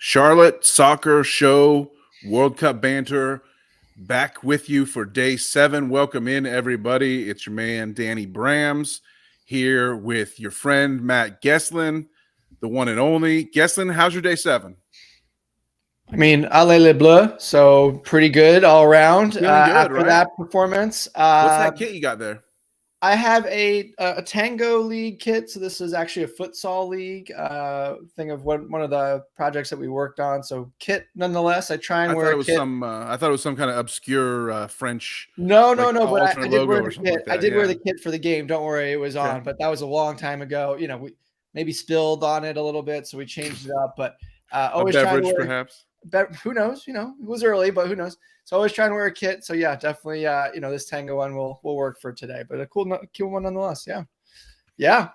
Charlotte Soccer Show World Cup Banter back with you for day 7. Welcome in, everybody. It's your man, Danny Brams, here with your friend, Matt Gesslin, the one and only. Gesslin, how's your day 7? I mean, allez les bleus, so pretty good all around. Feeling good, After right? that performance. What's that kit you got there? I have a Tango League kit. So this is actually a futsal league thing of one of the projects that we worked on. So kit nonetheless. I try and wear a kit. I thought it was some kind of obscure French. No. But I did wear the kit. Like I did wear the kit for the game. Don't worry, it was on. Okay. But that was a long time ago. You know, we maybe spilled on it a little bit, so we changed it up. But always a beverage, trying to wear, perhaps. Who knows? You know, it was early, but who knows? So always trying to wear a kit. So yeah, definitely. This Tango one will work for today, but a cool one nonetheless. Yeah.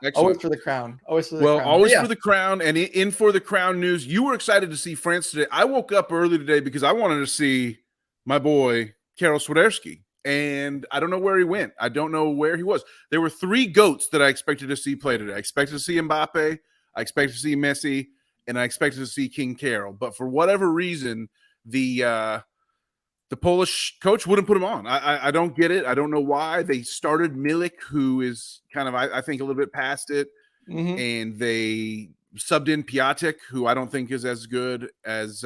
Excellent. Always for the crown. Always for the crown. Always for the crown. And in for the crown news, you were excited to see France today. I woke up early today because I wanted to see my boy Karol Swiderski, and I don't know where he went. I don't know where he was. There were 3 goats that I expected to see play today. I expected to see Mbappe. I expected to see Messi. And I expected to see King Karol, but for whatever reason, the Polish coach wouldn't put him on. I don't get it. I don't know why. They started Milik, who is kind of I think a little bit past it, and they subbed in Piatek, who I don't think is as good as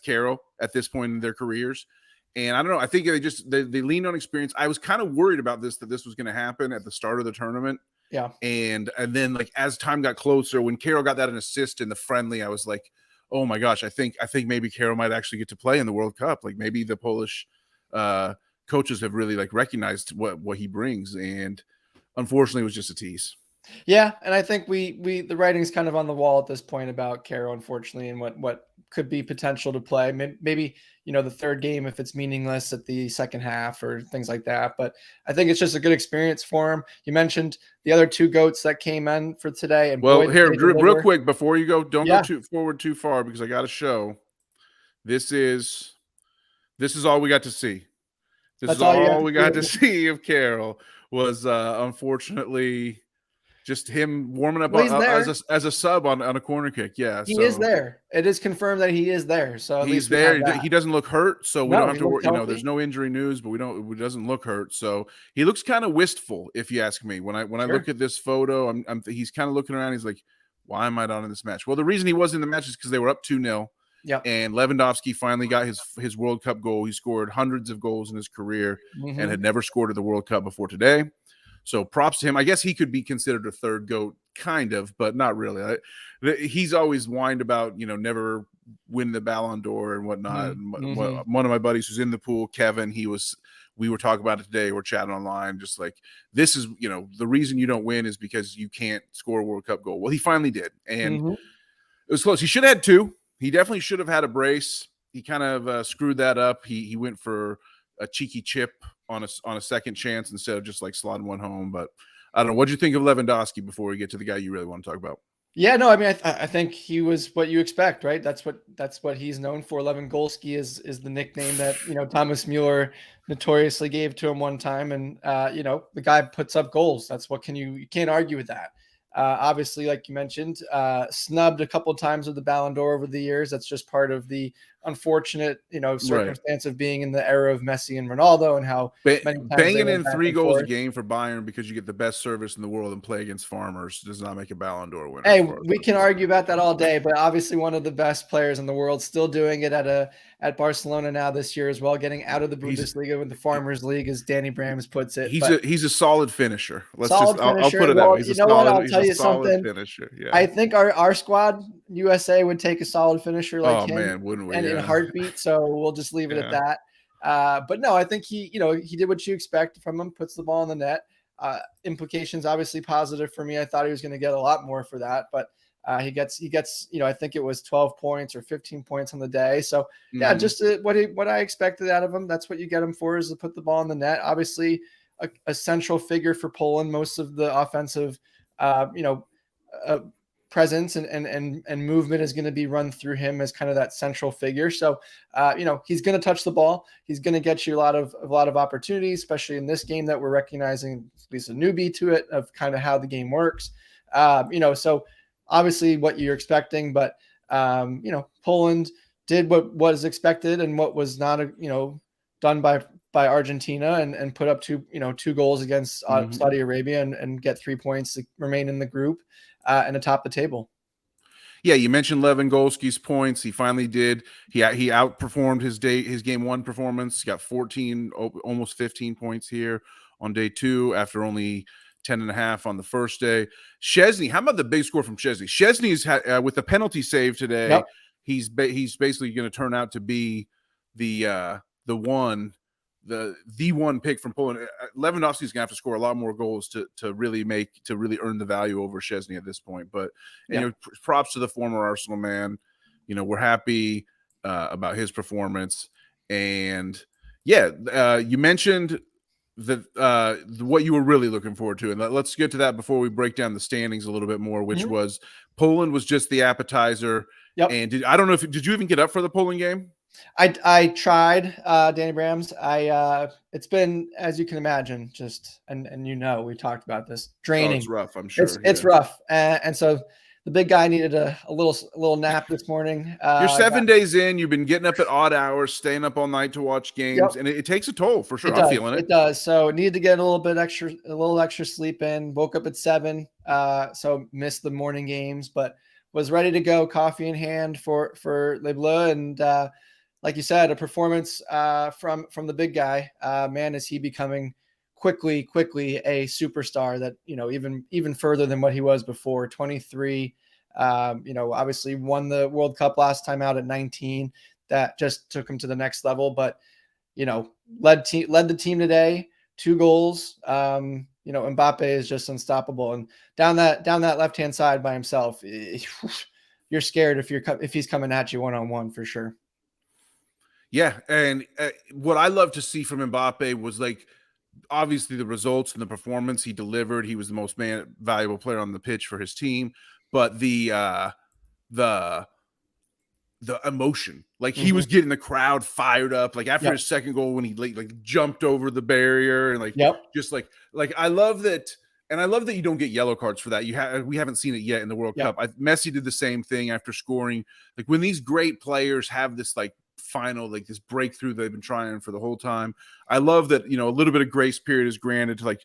Karol at this point in their careers. And I don't know. I think they leaned on experience. I was kind of worried about that this was going to happen at the start of the tournament. Yeah. And then like as time got closer, when Karol got that an assist in the friendly, I was like, oh my gosh, I think maybe Karol might actually get to play in the World Cup. Like maybe the Polish coaches have really like recognized what he brings. And unfortunately it was just a tease. Yeah, and I think the writing's kind of on the wall at this point about Karol, unfortunately, and what could be potential to play. Maybe the third game if it's meaningless at the second half or things like that. But I think it's just a good experience for him. You mentioned the other 2 goats that came in for today. And here, real quick before you go, don't go too forward because I got to show. This is all we got to see. This is all we got to see of Karol was unfortunately just him warming up as a sub on a corner kick. Yeah, he is there. It is confirmed that he is there. So at he's there. He doesn't look hurt, so we don't have to worry. There's no injury news, but it doesn't look hurt. So he looks kind of wistful, if you ask me. When I look at this photo, he's kind of looking around. He's like, why am I not in this match? Well, the reason he wasn't in the match is because they were up 2-0. Yeah. And Lewandowski finally got his World Cup goal. He scored hundreds of goals in his career and had never scored at the World Cup before today. So props to him. I guess he could be considered a third GOAT, kind of, but not really. He's always whined about, never win the Ballon d'Or and whatnot. One of my buddies who's in the pool, Kevin, we were talking about it today. We're chatting online, just like, this is, the reason you don't win is because you can't score a World Cup goal. Well, he finally did. And it was close. He should have had 2. He definitely should have had a brace. He kind of screwed that up. He went for a cheeky chip on a second chance instead of just like slotting one home. But I don't know. What'd you think of Lewandowski before we get to the guy you really want to talk about? Yeah, no, I mean, I think he was what you expect, right? That's what he's known for. Lewandowski is the nickname that Thomas Mueller notoriously gave to him one time, and the guy puts up goals. That's what you can't argue with that. Obviously, like you mentioned, snubbed a couple of times with the Ballon d'Or over the years. That's just part of the unfortunate, circumstance of being in the era of Messi and Ronaldo, and how banging in 3 goals a game for Bayern because you get the best service in the world and play against farmers does not make a Ballon d'Or winner. Hey, we can argue about that all day, but obviously one of the best players in the world, still doing it at Barcelona now this year as well, getting out of the Bundesliga with the Farmers League, as Danny Brams puts it. He's a solid finisher. I'll put it out. He's I'll tell you something. Finisher. Yeah. I think our squad, USA, would take a solid finisher like him. Man, wouldn't we? And in a heartbeat. So we'll just leave it at that. But no, I think he did what you expect from him. Puts the ball in the net. Implications obviously positive for me. I thought he was going to get a lot more for that, but he gets I think it was 12 points or 15 points on the day. So yeah, just what I expected out of him. That's what you get him for, is to put the ball in the net. Obviously a central figure for Poland. Most of the offensive presence and movement is going to be run through him as kind of that central figure. So, he's going to touch the ball. He's going to get you a lot of opportunities, especially in this game that we're recognizing at least a newbie to it, of kind of how the game works. So obviously what you're expecting, but Poland did what was expected and what was not, done by Argentina, and put up two goals against Saudi Arabia, and get 3 points to remain in the group and atop the table. Yeah, you mentioned Lewandowski's points. He finally did. He outperformed his game one performance. He got 14, almost 15 points here on day 2 after only 10.5 on the first day. Szczesny, how about the big score from Szczesny? Szczesny's with the penalty save today. Yep. He's basically going to turn out to be the one pick from Poland. Lewandowski's gonna have to score a lot more goals to really earn the value over Szczesny at this point. But props to the former Arsenal man. We're happy about his performance. And you mentioned what you were really looking forward to, and let's get to that before we break down the standings a little bit more, which was Poland was just the appetizer. Yep. And I don't know did you even get up for the Poland game? I tried, Danny Brams. It's been, as you can imagine, and we talked about this, draining. It's rough, I'm sure. It's rough. And so the big guy needed a little nap this morning. You're 7 days in, you've been getting up at odd hours, staying up all night to watch games, and it takes a toll for sure. I'm feeling it. It does. So needed to get a little extra sleep in, woke up at 7, so missed the morning games, but was ready to go, coffee in hand for Les Bleus. And like you said, a performance from the big guy. Man, is he becoming quickly a superstar that, even further than what he was before. 23, obviously won the World Cup last time out at 19. That just took him to the next level. But, led the team today, 2 goals. Mbappe is just unstoppable. And down that left-hand side by himself, you're scared if he's coming at you one-on-one for sure. Yeah, and what I love to see from Mbappe was obviously the results and the performance he delivered. He was the most valuable player on the pitch for his team, but the emotion, he was getting the crowd fired up. After his second goal, when he jumped over the barrier and just I love that. And I love that you don't get yellow cards for that. We haven't seen it yet in the World Cup. Messi did the same thing after scoring. When these great players have this final this breakthrough they've been trying for the whole time, I love that a little bit of grace period is granted to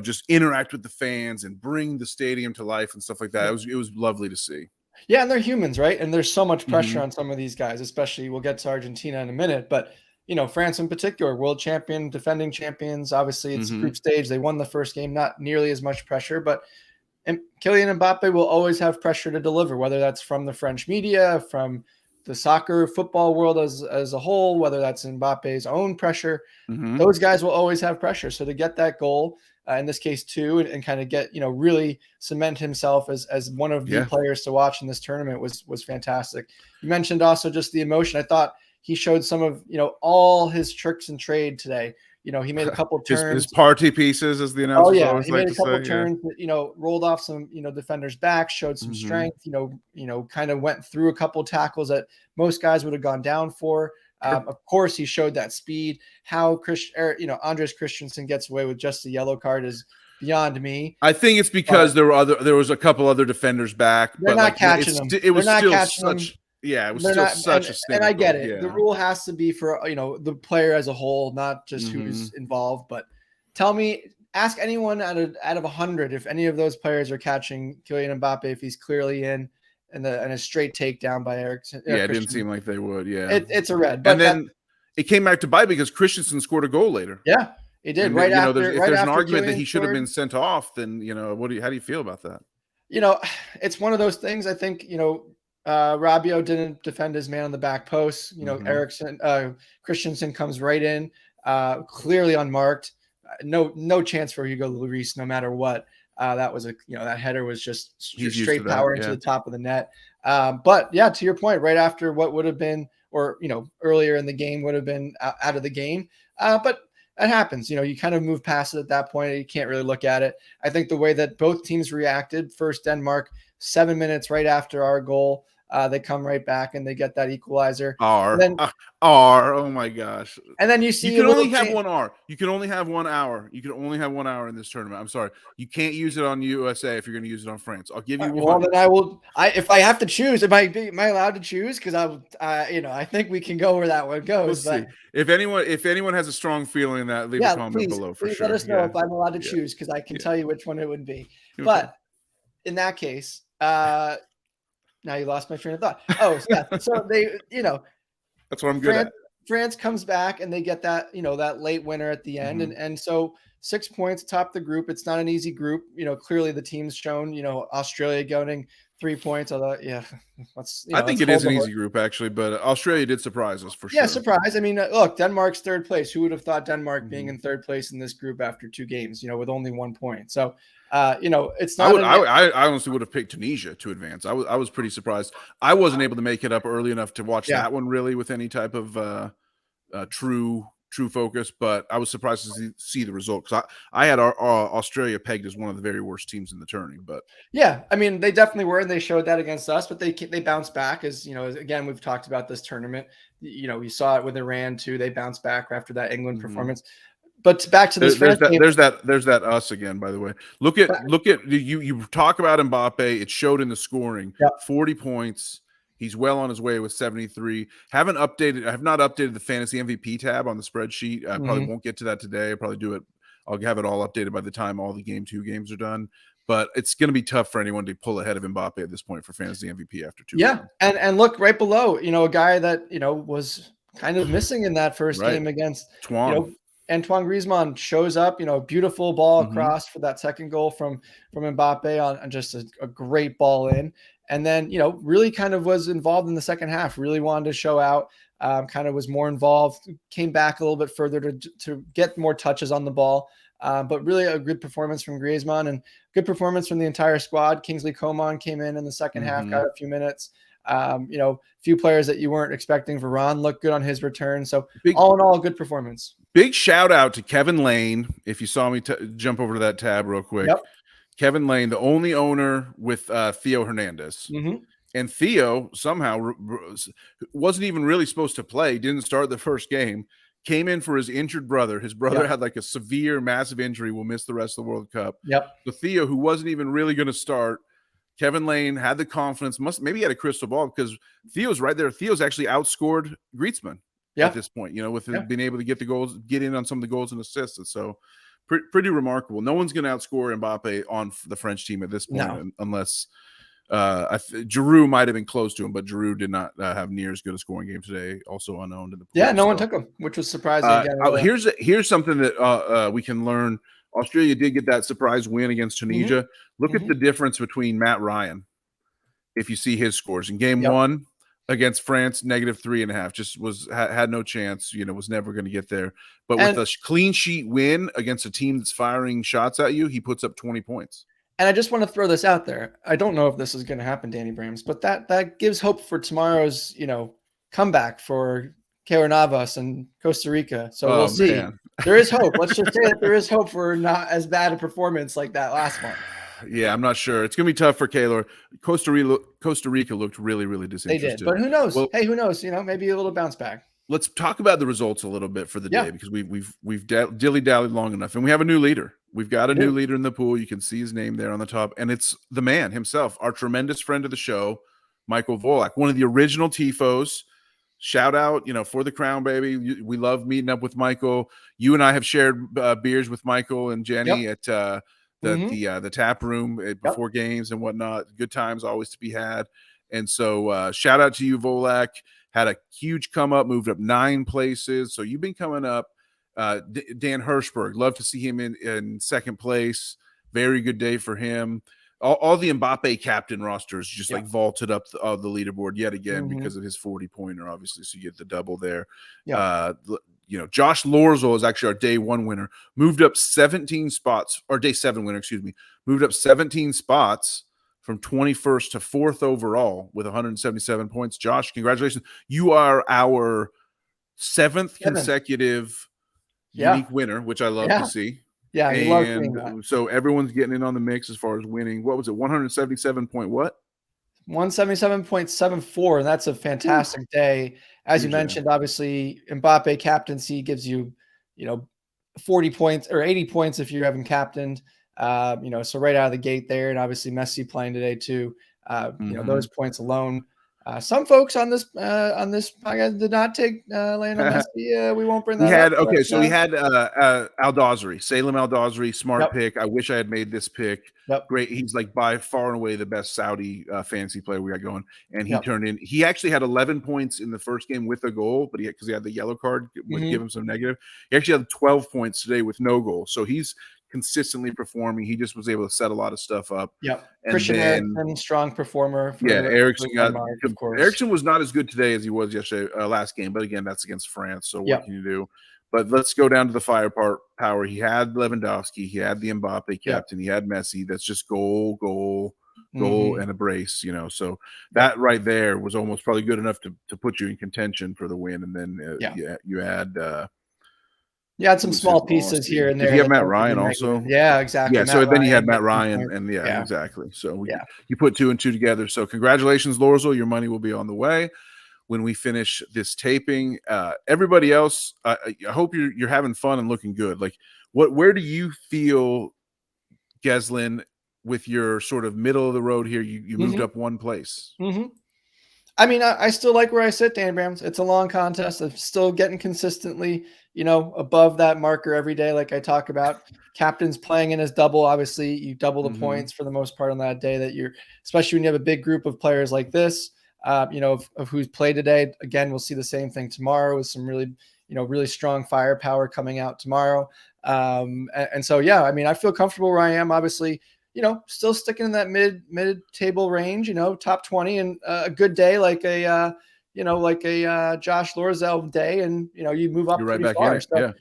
just interact with the fans and bring the stadium to life and stuff like that. It was lovely to see. Yeah, and they're humans, right? And there's so much pressure on some of these guys, especially we'll get to Argentina in a minute, but France in particular, world champion, defending champions. Obviously, it's group stage. They won the first game, not nearly as much pressure, but Kylian Mbappe will always have pressure to deliver, whether that's from the French media, from the soccer, football world as a whole, whether that's Mbappe's own pressure. Those guys will always have pressure. So to get that goal, in this case 2, and kind of get, really cement himself as one of the players to watch in this tournament was fantastic. You mentioned also just the emotion. I thought he showed some of, all his tricks and trade today. He made a couple turns. His party pieces, as the announcers always he like made a couple to say, turns, rolled off some, defenders' back, showed some strength, kind of went through a couple tackles that most guys would have gone down for. Of course, he showed that speed. How Andres Christensen gets away with just a yellow card is beyond me. I think it's because there was a couple other defenders back. They're not catching them. It was still such. Yeah, it was still such a stand. And I get it. Yeah. The rule has to be for the player as a whole, not just who's involved. But ask anyone out of 100 if any of those players are catching Kylian Mbappe if he's clearly in and a straight takedown by Ericsson. Yeah, it didn't seem like they would. Yeah, it's a red. But and then it came back to bite because Christensen scored a goal later. Yeah, it did. And right then, after. If there's an argument that he should have been sent off, then how do you feel about that? It's one of those things. I think Rabiot didn't defend his man on the back post. Christensen comes right in, clearly unmarked. No chance for Hugo Lloris, no matter what. That was that header was just straight power into the top of the net. But yeah, to your point, right after what would have been, or earlier in the game would have been out of the game. But it happens. You kind of move past it at that point. You can't really look at it. I think the way that both teams reacted, first Denmark, 7 minutes right after our goal, They come right back and they get that equalizer. And R then, R. Oh my gosh. and then you You see a can little only have change. one R. You can only have 1 hour. You can only have 1 hour in this tournament. I'm sorry. You can't use it on USA if you're going to use it on France. I'll give you Well, one. then I will. If I have to choose, am I allowed to choose? Because I think we can go where that one We'll goes. But see. If anyone has a strong feeling in that, leave a yeah, comment please, below for please let sure. us know Yeah. if I'm allowed to Yeah. choose, because I can Yeah. tell you which one it would be. Okay. But in that case, now you lost my train of thought. Oh, yeah. So That's what I'm good France, at. France comes back and they get that, that late winner at the end. Mhm. And so 6 points top the group. It's not an easy group. Clearly the team's shown, Australia getting 3 points, although, yeah, I think let's it hold is the an horse. easy group actually, but Australia did surprise us for Yeah, sure. surprise. I mean, look, Denmark's third place. Who would have thought Denmark being Mhm. in third place in this group after 2 games, with only 1 point? So, it's I not would. an I honestly would have picked Tunisia to advance. I was pretty surprised. I wasn't able to make it up early enough to watch yeah. that one really with any type of true focus. But I was surprised to see the result because I had our Australia pegged as one of the very worst teams in the tourney. But Yeah, I mean, they definitely were, and they showed that against us. But they bounced back, again, we've talked about this tournament. We saw it with Iran too. They bounced back after that England performance. But back to this there's France game. there's that us again. By the way, look at you talk about Mbappe. It showed in the scoring. Yeah. 40 points. He's well on his way with 73. I have not updated the fantasy MVP tab on the spreadsheet. I probably won't get to that today. I'll probably do it. I'll have it all updated by the time all the game 2 games are done. But it's going to be tough for anyone to pull ahead of Mbappe at this point for fantasy MVP after 2 Yeah, rounds. and look right below, a guy that was kind of missing in that first Right. game against Twan. Antoine Griezmann shows up, beautiful ball Mhm. across for that second goal from Mbappe on just a great ball in. And then, really kind of was involved in the second half, really wanted to show out, kind of was more involved, came back a little bit further to get more touches on the ball. But really a good performance from Griezmann and good performance from the entire squad. Kingsley Coman came in the second half, got a few minutes. Few players that you weren't expecting. Varane looked good on his return. So all in all, a good performance. Big shout out to Kevin Lane. If you saw me jump over to that tab real quick. Yep. Kevin Lane, the only owner with Theo Hernandez. Mm-hmm. And Theo somehow wasn't even really supposed to play, didn't start the first game, came in for his injured brother. His brother had like a severe, massive injury, will miss the rest of the World Cup. Yep. So Theo, who wasn't even really going to start, Kevin Lane had the confidence, maybe he had a crystal ball because Theo's right there. Theo's actually outscored Griezmann at this point, with being able to get the goals, get in on some of the goals and assists. And so pretty remarkable. No one's going to outscore Mbappe on the French team at this point, unless Giroud might have been close to him, but Giroud did not have near as good a scoring game today. Also unowned in the pool. No one took him, which was surprising. Again, here's something that we can learn. Australia did get that surprise win against Tunisia. Look at the difference between Matt Ryan. If you see his scores in game 1 against France, -3.5, just had no chance. Was never going to get there. But with a clean sheet win against a team that's firing shots at you, he puts up 20 points. And I just want to throw this out there. I don't know if this is going to happen, Danny Brams, but that gives hope for tomorrow's, comeback for Keylor Navas and Costa Rica. So we'll see. Man. There is hope. Let's just say that there is hope for not as bad a performance like that last one. Yeah, I'm not sure. It's going to be tough for Keylor. Costa Rica looked really, really disinterested. They did, but who knows? Well, hey, who knows? Maybe a little bounce back. Let's talk about the results a little bit for the day because we've dilly-dallied long enough, and we have a new leader. We've got a new leader in the pool. You can see his name there on the top, and it's the man himself, our tremendous friend of the show, Michael Volak, one of the original TIFOs. Shout out, for the crown, baby. We love meeting up with Michael. You and I have shared beers with Michael and Jenny at the tap room before games and whatnot. Good times always to be had. And so shout out to you, Volak. Had a huge come up, moved up 9 places. So you've been coming up. Dan Hirschberg, love to see him in second place. Very good day for him. All the Mbappe captain rosters just like vaulted up the leaderboard yet again because of his 40-pointer, obviously. So you get the double there. Josh Lorzel is actually our day 1 winner. Moved up 17 spots, or day 7 winner, excuse me. Moved up 17 spots from 21st to 4th overall with 177 points. Josh, congratulations. You are our 7th consecutive unique winner, which I love to see. Yeah, he loves seeing that. So everyone's getting in on the mix as far as winning. What was it? 177 point what? 177.74, and that's a Whew, fantastic day. As you huge day. mentioned, obviously Mbappe captaincy gives you, 40 points or 80 points if you haven't captained. So right out of the gate there, and obviously Messi playing today too. Those points alone. Some folks on this podcast did not take Lionel Messi. We won't bring We that up. had okay, so we had Al Dawsari, Salem Al Dawsari, smart Yep. pick. I wish I had made this pick. Yep. Great, he's like by far and away the best Saudi fantasy player we got going, and he Yep. turned in. He actually had 11 points in the first game with a goal, but because he had the yellow card would give him some negative. He actually had 12 points today with no goal, so he's consistently performing. He just was able to set a lot of stuff up. Yep. And Christian then, Eriksen, strong performer. Ericsson Denmark, of course. Ericsson was not as good today as he was yesterday, last game, but again, that's against France. So what can you do? But let's go down to the firepower. He had Lewandowski, he had the Mbappe captain, he had Messi. That's just goal, and a brace. So that right there was almost probably good enough to put you in contention for the win. And then you had. You had some small pieces here and there. Did he have Matt Ryan also? Yeah, exactly. Yeah, so then you had Matt Ryan, and exactly. So you put 2 and 2 together. So congratulations, Lorzel. Your money will be on the way when we finish this taping. Everybody else, I hope you're having fun and looking good. Like, where do you feel, Geslin, with your sort of middle of the road here? You moved up one place. I mean, I still like where I sit, Dan Brams. It's a long contest. I'm still getting consistently, above that marker every day, like I talk about. Captain's playing in his double. Obviously, you double the points for the most part on that day that especially when you have a big group of players like this, of who's played today. Again, we'll see the same thing tomorrow with some really, really strong firepower coming out tomorrow. And so, I mean, I feel comfortable where I am. Obviously, still sticking in that mid table range, top 20, and a good day like a Josh Lorzel day, and you move up. You're right back far. in it. So,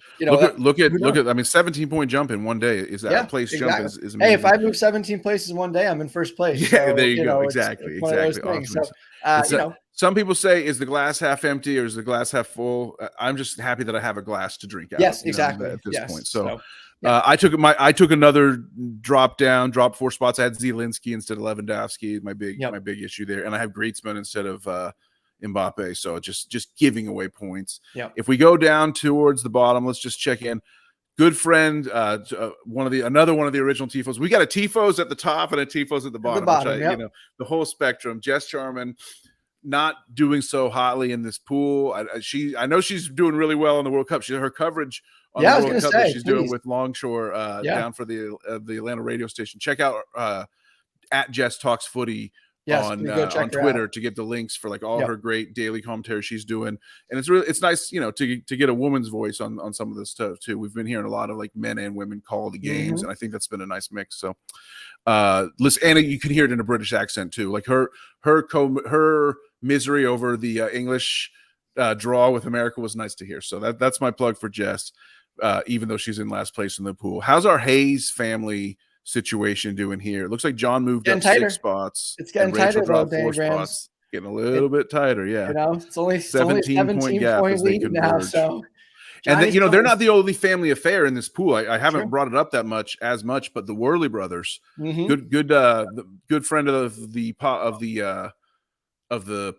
Look at. I mean, 17-point jump in one day is that a place jump is amazing. Hey, if I move 17 places in one day, I'm in first place. Yeah, so, there you go. Exactly. Awesome. So, some people say, is the glass half empty or is the glass half full? I'm just happy that I have a glass to drink out. Yes, exactly. At this point. So I took another drop 4 spots. I had Zielinski instead of Lewandowski. My big issue there, and I have Griezmann instead of Mbappe. So just giving away points. If we go down towards the bottom, let's just check in. Good friend, another one of the original Tifos. We got a Tifos at the top and a Tifos at the bottom. The whole spectrum. Jess Charman, not doing so hotly in this pool. I know she's doing really well in the World Cup. Her coverage on the World Cup that she's doing with Longshore down for the Atlanta radio station. Check out at Jess Talks Footy on Twitter to get the links for like all her great daily commentary she's doing. And it's nice, to get a woman's voice on some of this stuff too. We've been hearing a lot of like men and women call the games, and I think that's been a nice mix. So listen, Anna, you can hear it in a British accent too. Like her misery over the English draw with America was nice to hear. So that's my plug for Jess, even though she's in last place in the pool. How's our Hayes family situation doing here? It looks like John moved up tighter. 6 spots. It's getting tighter, though, 4 spots. Getting a little bit tighter, it's only 17 point gap as they converge. Now, so and then, they're not the only family affair in this pool. I haven't brought it up that much, but the Worley brothers, good friend of the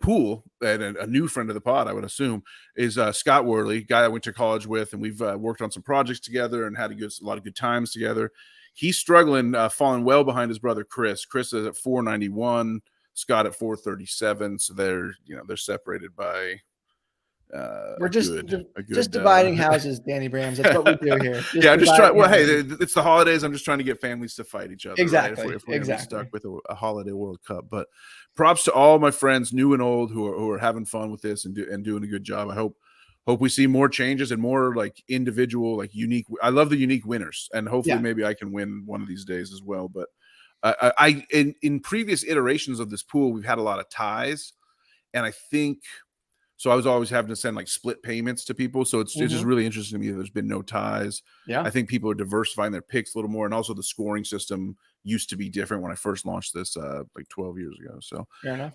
pool, and a new friend of the pod, I would assume, is Scott Worley, guy I went to college with, and we've worked on some projects together and had a lot of good times together. He's struggling, falling well behind his brother Chris. Chris is at 491, Scott at 437. So they're separated by. We're just dividing houses, Danny Brams. That's what we do here. I'm just trying. Well, hey, it's the holidays. I'm just trying to get families to fight each other. Exactly. Right? If we're stuck with a holiday World Cup, but props to all my friends, new and old, who are having fun with this and doing a good job. I hope we see more changes and more like individual, like unique. I love the unique winners, and hopefully maybe I can win one of these days as well. But I in previous iterations of this pool, we've had a lot of ties, and I think so. I was always having to send like split payments to people, so it's just really interesting to me that there's been no ties. I think people are diversifying their picks a little more, and also the scoring system used to be different when I first launched this like 12 years ago. So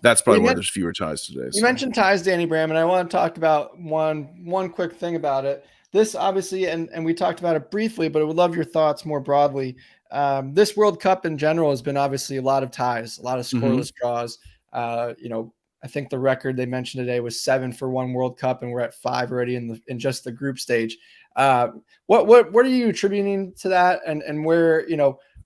that's probably why there's fewer ties today. You mentioned ties, Danny Bram, and I want to talk about one quick thing about it. This obviously, and we talked about it briefly, but I would love your thoughts more broadly. This World Cup in general has been obviously a lot of ties, a lot of scoreless draws. I think the record they mentioned today was 7 for one World Cup, and we're at 5 already in just the group stage. What are you attributing to that, and where,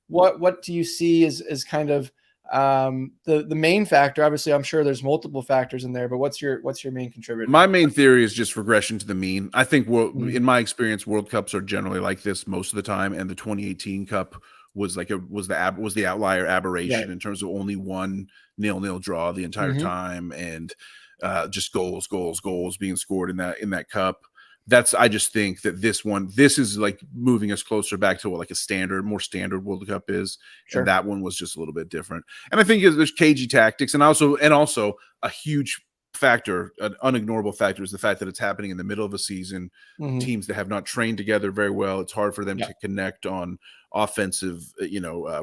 what do you see as kind of the main factor? Obviously, I'm sure there's multiple factors in there, but what's your main contributor? My main theory is just regression to the mean. I think Mhm. in my experience, World Cups are generally like this most of the time, and the 2018 Cup was the outlier Right. aberration in terms of only one 0-0 draw the entire Mhm. time, and just goals being scored in that cup. I just think that this is like moving us closer back to what like more standard World Cup is, and Sure. that one was just a little bit different. And I think there's cagey tactics, and also a huge factor, an unignorable factor, is the fact that it's happening in the middle of a season. Mhm. Teams that have not trained together very well, it's hard for them Yeah. to connect on offensive,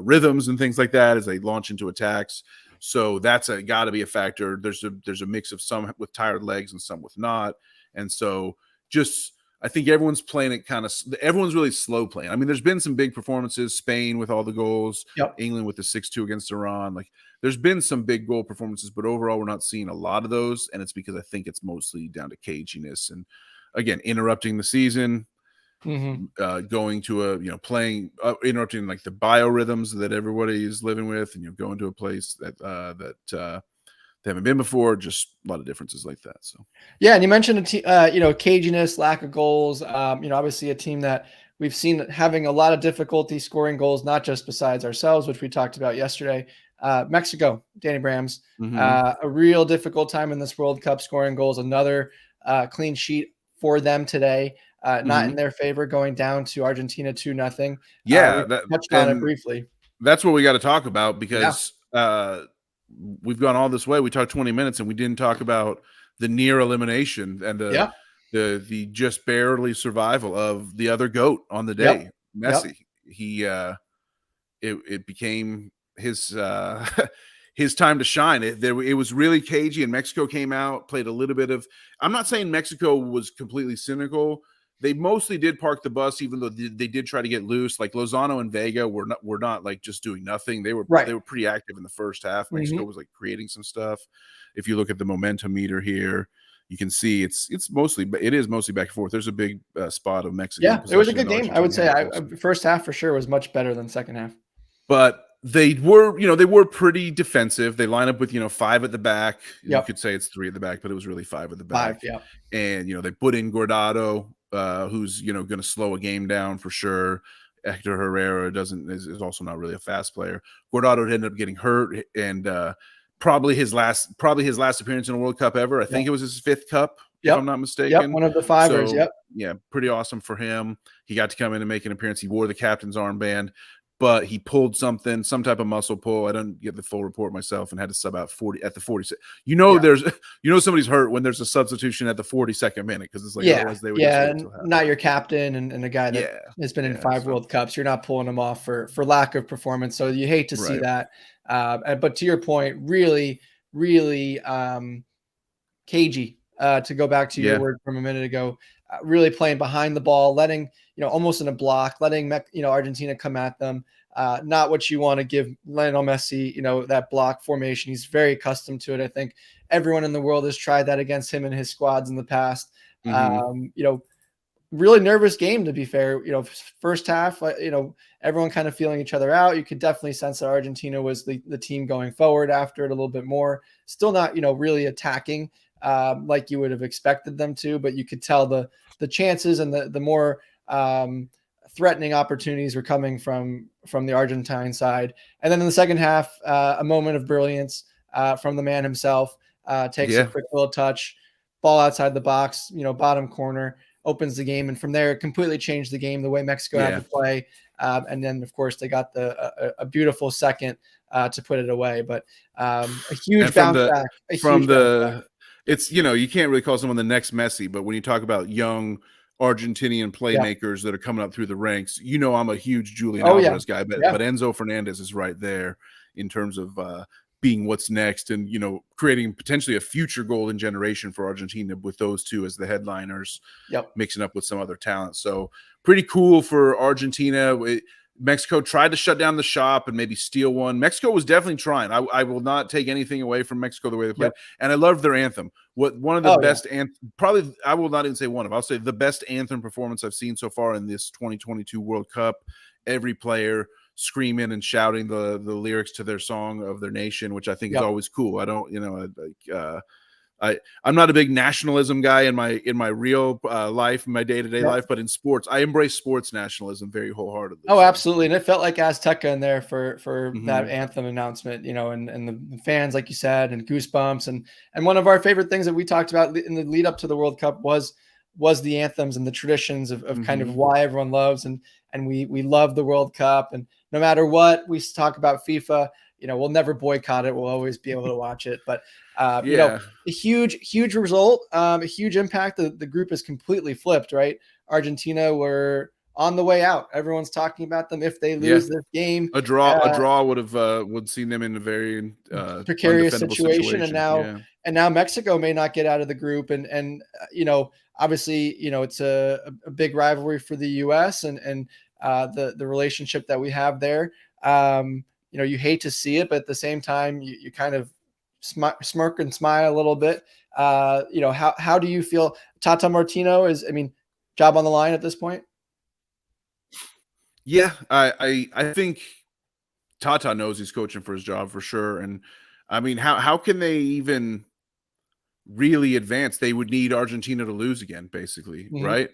rhythms and things like that as they launch into attacks. So that's got to be a factor. There's a mix of some with tired legs and some with not, and so just I think everyone's playing it everyone's really slow playing. I mean, there's been some big performances, Spain with all the goals, Yep. England with the 6-2 against Iran. Like there's been some big goal performances, but overall we're not seeing a lot of those, and it's because I think it's mostly down to caginess and again interrupting the season, Mhm. going to playing interrupting like the biorhythms that everybody is living with, and going to a place that they haven't been before. Just a lot of differences like that. So Yeah, and you mentioned caginess, lack of goals. Obviously a team that we've seen having a lot of difficulty scoring goals, not just besides ourselves, which we talked about yesterday. Mexico, Danny Brams, mhm. a real difficult time in this World Cup scoring goals. Another clean sheet for them today. Not in Mhm. their favor, going down to Argentina 2-0. We Yeah, touched on it and briefly. that's what we got to talk about Yeah. because we've gone all this way. We talked 20 minutes and we didn't talk about the near elimination and Yeah. the just barely survival of the other goat on the Yep. day, Yep. Messi. It became his his time to shine. It was really cagey, and Mexico came out, played a little bit of. I'm not saying Mexico was completely cynical. They mostly did park the bus, even though they did try to get loose. Like Lozano and Vega were not like just doing nothing. Right. They were pretty active in the first half. Mexico Mhm. was like creating some stuff. If you look at the momentum meter here, you can see it is mostly back and forth. There's a big spot of Mexican Yeah, it was a possession, good and game. I would Argentina say had it close. first half for sure was much better than second half. But they were pretty defensive. They line up with, 5 at the back. You Yep. could say it's 3 at the back, but it was really 5 at the 5, back. yep. And, they put in Guardado, who's, going to slow a game down for sure. Hector Herrera is also not really a fast player. Guardado ended up getting hurt, and probably his last appearance in a World Cup ever. I Yep. think it was his 5th cup, if I'm Yep. not Yep, mistaken. one of the fivers, So yep. yeah, pretty awesome for him. He got to come in and make an appearance. He wore the captain's armband, but he pulled some type of muscle pull. I don't get the full report myself, and had to sub out 40 at the 40. Yeah. There's somebody's hurt when there's a substitution at the 42nd minute, because it's like Yeah, otherwise they would just yeah, wait and till half. not your captain and a guy that Yeah, has been in yeah. 5 So World Cups. You're not pulling him off for lack of performance, so you hate to see right, that. But to your point, really, really, cagey, to go back to your yeah, word from a minute ago, really playing behind the ball, letting, almost in a block, letting Argentina come at them. Not what you want to give Lionel Messi, that block formation. He's very accustomed to it. I think everyone in the world has tried that against him and his squads in the past. mm-hmm. Really nervous game, to be fair. First half, everyone kind of feeling each other out. You could definitely sense that Argentina was the team going forward after it a little bit more. Still not, really attacking like you would have expected them to, but you could tell the chances and the more threatening opportunities were coming from the Argentine side. And then in the second half, a moment of brilliance from the man himself. Takes a Yeah, quick little touch, ball outside the box, bottom corner, opens the game, and from there it completely changed the game, the way Mexico had yeah. to play. And then of course they got a beautiful second to put it away. But a huge And from bounce the back, a from huge bounce back. the it's you can't really call someone the next Messi, but when you talk about young Argentinian Yeah. playmakers that are coming up through the ranks, I'm a huge Julian Oh yeah. Alvarez guy, but Yeah. Enzo Fernandez is right there in terms of being what's next, and creating potentially a future golden generation for Argentina with those two as the headliners, Yep. mixing up with some other talent. So pretty cool for Argentina. Mexico tried to shut down the shop and maybe steal one. Mexico was definitely trying. I will not take anything away from Mexico the way they played, Yep. and I loved their anthem. One of the best and probably I will not even say one of. I'll say the best anthem performance I've seen so far in this 2022 World Cup. Every player screaming and shouting the lyrics to their song of their nation, which I think is always cool. I don't, I'm not a big nationalism guy in my real life, in my day-to-day life, but in sports, I embrace sports nationalism very wholeheartedly. Oh, absolutely. And it felt like Azteca in there for that anthem announcement, and the fans, like you said, and goosebumps. And one of our favorite things that we talked about in the lead up to the World Cup was the anthems and the traditions of kind of why everyone loves. And we love the World Cup. And no matter what we talk about FIFA, we'll never boycott it. We'll always be able to watch it. But, a huge result, a huge impact. The group is completely flipped, right? Argentina were on the way out. Everyone's talking about them. If they lose this game, a draw would see them in a very precarious situation. And now Mexico may not get out of the group. And obviously, it's a big rivalry for the U.S. and the relationship that we have there. You hate to see it, but at the same time, you kind of smirk and smile a little bit. How do you feel? Tata Martino job on the line at this point? Yeah, I think Tata knows he's coaching for his job for sure. And how can they even really advance? They would need Argentina to lose again, basically, right?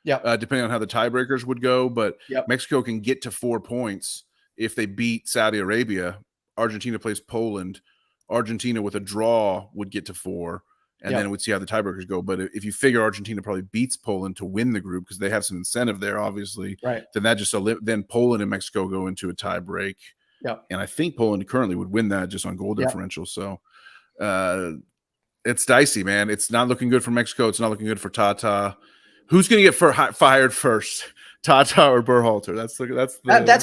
Yeah. Depending on how the tiebreakers would go, but Mexico can get to 4 points if they beat Saudi Arabia. Argentina plays Poland. Argentina with a draw would get to 4, and then we'd see how the tiebreakers go. But if you figure Argentina probably beats Poland to win the group because they have some incentive there, obviously, right? Then that just then Poland and Mexico go into a tie break. Yeah, and I think Poland currently would win that just on goal differential. So it's dicey, man. It's not looking good for Mexico. It's not looking good for Tata. Who's going to get fired first? Tata or Berhalter? That's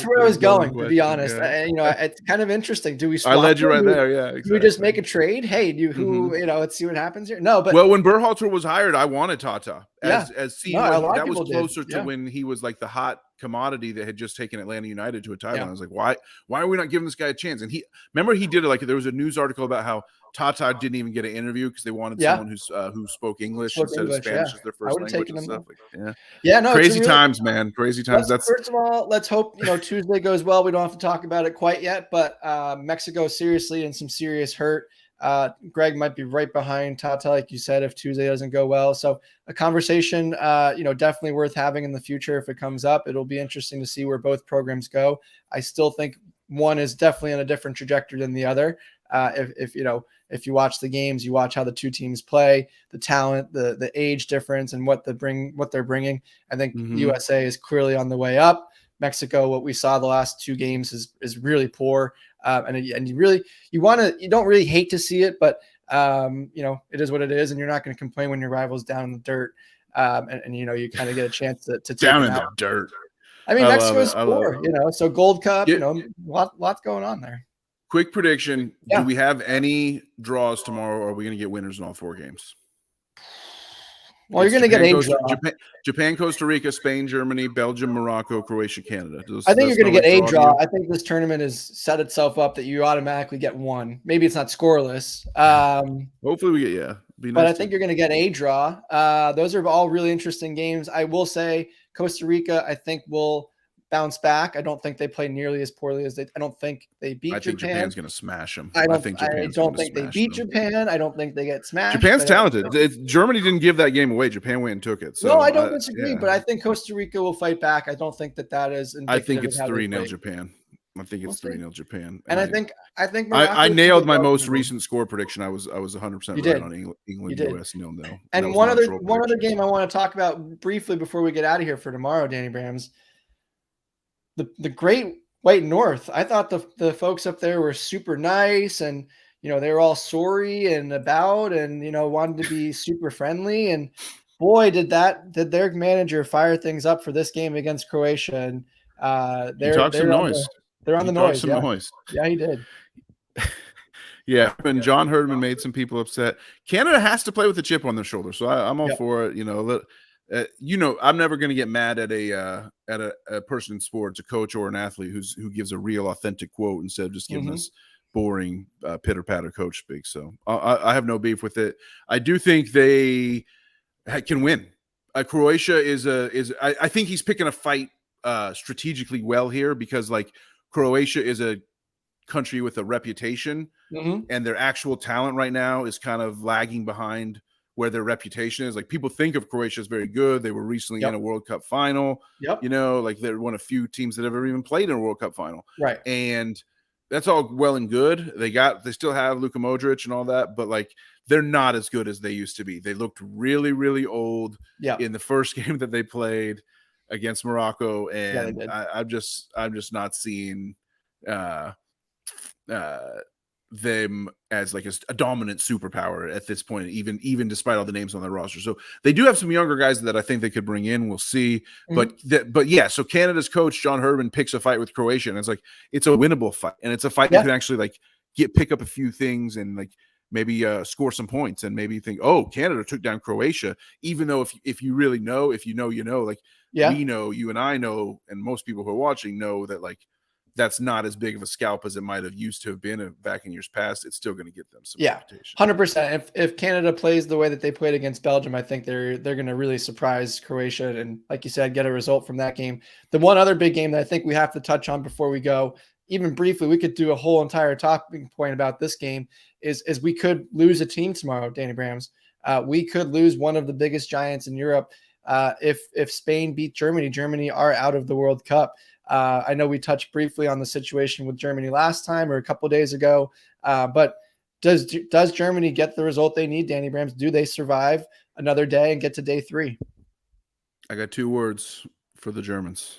where I was going, to be honest. It's kind of interesting. Do we swap? I led you right there. Yeah, exactly. Do we just make a trade? Hey, let's see what happens here. No, but when Berhalter was hired, I wanted Tata that was closer to when he was like the hot commodity that had just taken Atlanta United to a title. I was like, why are we not giving this guy a chance? And he did it, like there was a news article about how Tata didn't even get an interview because they wanted someone who spoke English instead of Spanish as their first language and stuff. Crazy times, man. Crazy times. First of all, let's hope Tuesday goes well. We don't have to talk about it quite yet, but Mexico seriously in some serious hurt. Greg might be right behind Tata, like you said, if Tuesday doesn't go well. So a conversation, definitely worth having in the future if it comes up. It'll be interesting to see where both programs go. I still think one is definitely on a different trajectory than the other. If you watch the games, you watch how the two teams play, the talent, the age difference, and what they're bringing. I think USA is clearly on the way up. Mexico, what we saw the last 2 games is really poor. And you don't really hate to see it, but it is what it is, and you're not going to complain when your rival's down in the dirt. You kind of get a chance to take down in the dirt. Mexico's poor, so Gold Cup, lots going on there. Quick prediction. Do we have any draws tomorrow, or are we going to get winners in all 4 games? Well, you're going to get a draw. Japan, Costa Rica, Spain, Germany, Belgium, Morocco, Croatia, Canada. I think you're going to get a draw. I think this tournament has set itself up that you automatically get one. Maybe it's not scoreless. Hopefully we get, but I think you're going to get a draw. Those are all really interesting games. I will say Costa Rica, I think, will bounce back. I don't think they play nearly as poorly as I don't think they beat Japan. I think Japan's going to smash them. I don't think they beat Japan. I don't think they get smashed. Japan's talented. Germany didn't give that game away. Japan went and took it. So no, I don't disagree, but I think Costa Rica will fight back. I don't think that is. I think it's 3-0 Japan. I think it's 3-0 Japan. And I think I nailed my most recent score prediction. I was 100% right on England US 0-0. And one other game I want to talk about briefly before we get out of here for tomorrow, Danny Brams. The Great White North. I thought the folks up there were super nice, and they were all sorry and wanted to be super friendly. And boy, did their manager fire things up for this game against Croatia. And they're on the noise. Yeah, he did. Yeah, and John Herdman made some people upset. Canada has to play with a chip on their shoulder, so I'm all for it. I'm never going to get mad at a person in sports, a coach or an athlete who gives a real authentic quote instead of just giving us boring pitter patter coach speak. So I have no beef with it. I do think they can win. Croatia I think he's picking a fight strategically well here, because like Croatia is a country with a reputation, and their actual talent right now is kind of lagging behind where their reputation is. Like, people think of Croatia as very good. They were recently in a World Cup final. Like they're one of few teams that have ever even played in a World Cup final. Right. And that's all well and good. They still have Luka Modric and all that, but like they're not as good as they used to be. They looked really, really old in the first game that they played against Morocco, and I'm just not seeing them as like a dominant superpower at this point, even despite all the names on their roster. So they do have some younger guys that I think they could bring in. We'll see. But yeah, so Canada's coach John Herdman picks a fight with Croatia, and it's a winnable fight, and it's a fight you can actually like pick up a few things and like maybe score some points, and maybe think, oh, Canada took down Croatia, even though if you really know, like we know, you and I know, and most people who are watching know that like that's not as big of a scalp as it might have used to have been back in years past. It's still going to get them some reputation. 100%. If Canada plays the way that they played against Belgium, I think they're going to really surprise Croatia, and like you said, get a result from that game. The one other big game that I think we have to touch on before we go, even briefly, we could do a whole entire talking point about this game, is we could lose a team tomorrow, Danny Brams. We could lose one of the biggest giants in Europe. If Spain beat Germany, Germany are out of the World Cup. I know we touched briefly on the situation with Germany last time or a couple of days ago, but does Germany get the result they need, Danny Brams? Do they survive another day and get to day 3? I got 2 words for the Germans.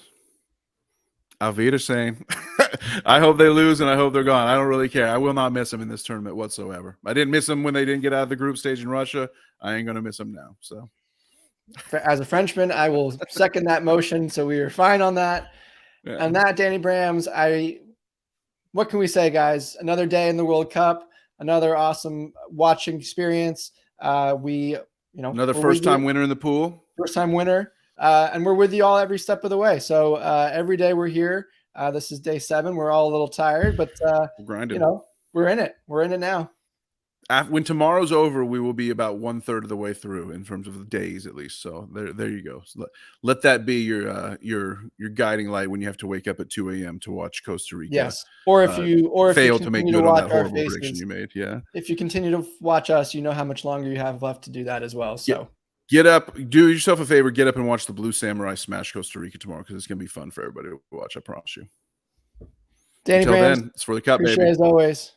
Auf Wiedersehen. I hope they lose, and I hope they're gone. I don't really care. I will not miss them in this tournament whatsoever. I didn't miss them when they didn't get out of the group stage in Russia. I ain't going to miss them now. So, as a Frenchman, I will second that motion. So we are fine on that. Yeah. And that, Danny Brams, what can we say, guys? Another day in the World Cup, another awesome watching experience. Another first-time winner in the pool. First-time winner. And we're with you all every step of the way. So every day we're here. This is day 7. We're all a little tired, but grinding. We're in it. We're in it now. When tomorrow's over, we will be about 1/3 of the way through in terms of the days, at least. So there you go. So let that be your guiding light when you have to wake up at 2 a.m. to watch Costa Rica. Yes, or if you fail to make good on that horrible prediction you made. Yeah. If you continue to watch us, you know how much longer you have left to do that as well. So get up, do yourself a favor, get up and watch the Blue Samurai smash Costa Rica tomorrow, because it's gonna be fun for everybody to watch. I promise you. Danny Until Brams, then, it's for the cup, baby. As always.